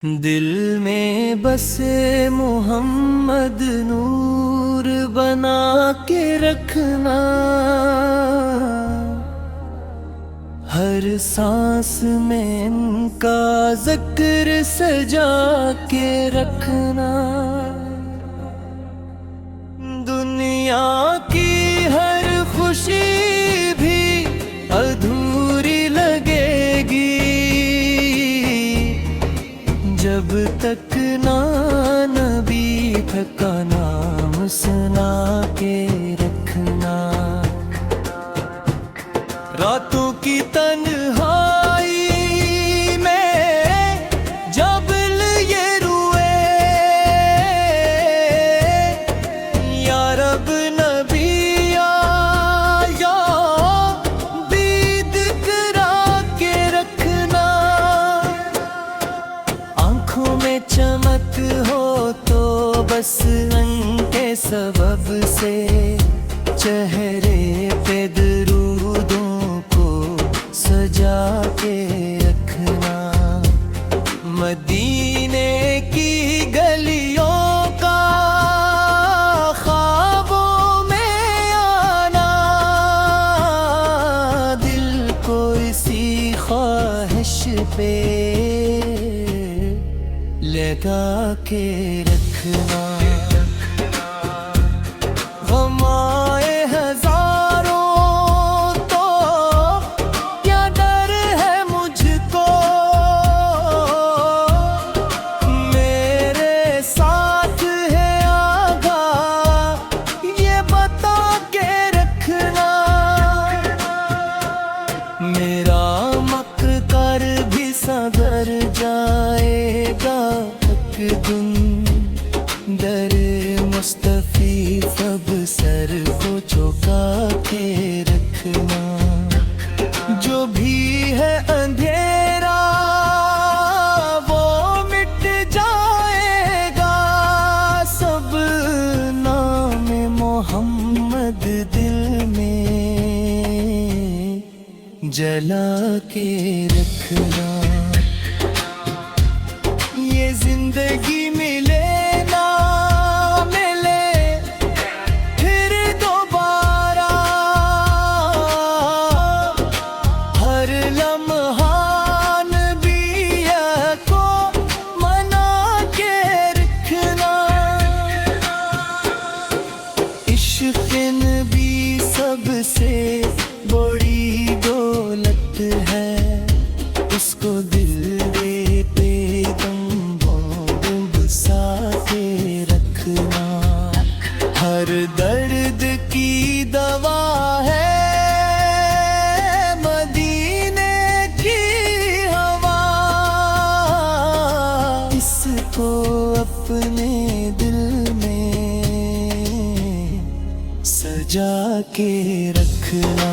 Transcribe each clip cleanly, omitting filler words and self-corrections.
दिल में बसे मोहम्मद नूर बना के रखना, हर सांस में इनका जिक्र सजा के रखना। दुनिया की हर खुशी भी अधूरी लगेगी जब तक ना नबी का नाम सुना के रखना। रातों की तन्हाई में जब ये रुए, या रब नबी आया दीद करा के रखना। आंखों में चमक हो तो बस उनके सबब से, चेहरे पे दरूदों को सजा के रखना। मदीने की गलियों का ख्वाबों में आना, दिल को इसी ख्वाहिश पे लगा के रखना। गमाए हजारों तो क्या डर है मुझको, मेरे साथ है आगा ये बता के रखना। मेरा मक्कर भी सदर जाएगा एक दिन, दर मुस्तफी सब सर को झुका के रखना। जो भी है अंधेरा वो मिट जाएगा, सब नाम मोहम्मद दिल में जला के रखना। ये जिंदगी मिले ना मिले फिर दोबारा, हर लम्हा नबी को मना के रखना। इश्क़ नबी सबसे बड़ी दौलत है, उसको दिल दे पे के रखना। हर दर्द की दवा है मदीने की हवा, इसको अपने दिल में सजा के रखना।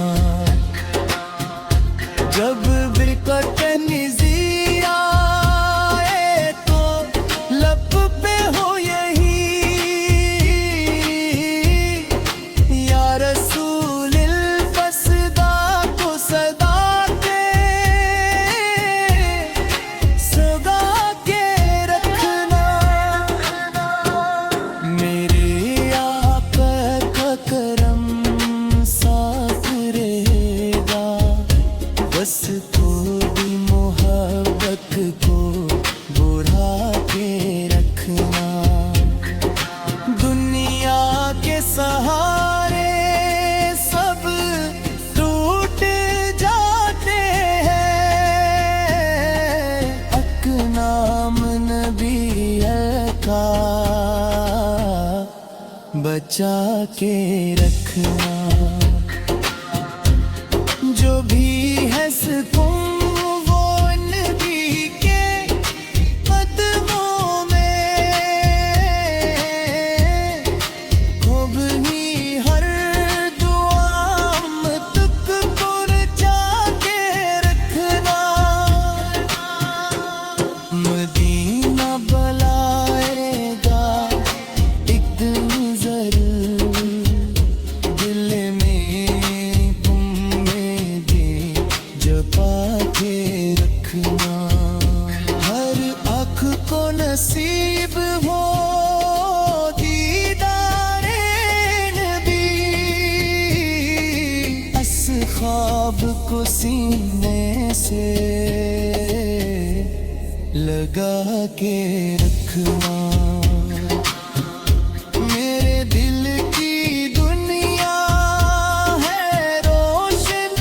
जब बिरकत निज़ी आए तो लब पे हो यही, या रसूलिल फसदा को सदा के रखना। मेरे आका का करम साथ रहेगा, बस थोड़ी मोहब्बत को बुढ़ा के रखना। दुनिया के सहारे सब टूट जाते हैं, हक नाम नबी का बचा के रखना। जो भी है सुकून वो नबी के कदमों में, खूब ही हर दुआ तुक पुरजा के रखना। मदीना बुलाएगा एक दिन जरूर, दिल में तुम जपा के रखना। हर आँख नसीब हो दीदारे नबी, इस ख्वाब को सीने से लगा के रखना। मेरे दिल की दुनिया है रोशन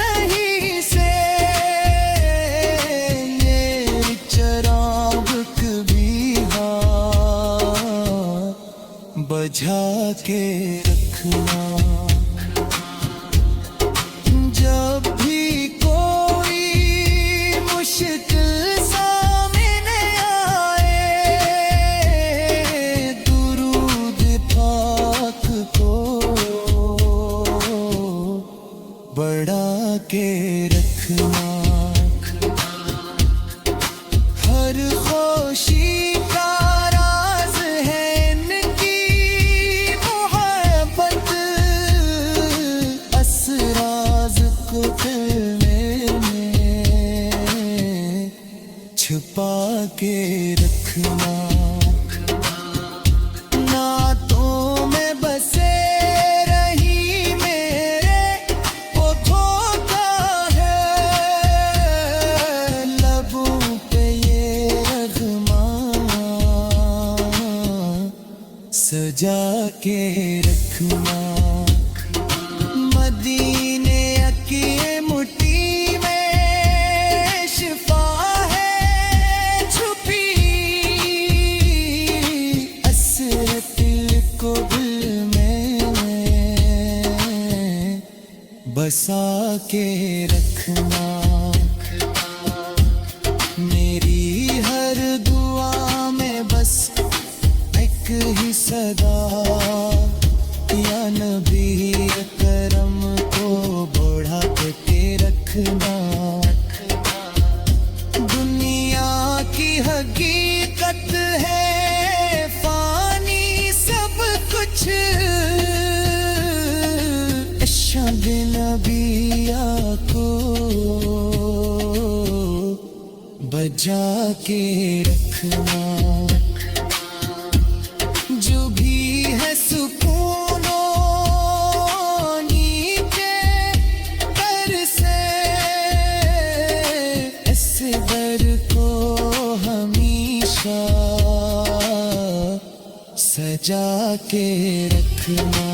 नहीं से, ये चिराग भी बजा के रखना। जब भी कोई मुश्किल सामने आए, दुरूद पाक को बढ़ा के रखना। हर खुशी का राज है इनकी मोहब्बत, असराज को दिल में छुपा के रखना। नातों में बसे रही मेरे वो धोखा है, लबों पे ये रगमा सजा के रखना। मदीने की मुट्ठी में शिफा है छुपी, असरत को दिल में बसा के रखना। मेरी हर दुआ में बस एक ही सदा, या नबी करम को बढ़ा के रखना। दुनिया की हकीकत है फानी सब कुछ, इश्क़ नबिया को बजा के रखना। जो भी है सुकूनो नीचे कर से, इस दर को हमेशा सजा के रखना।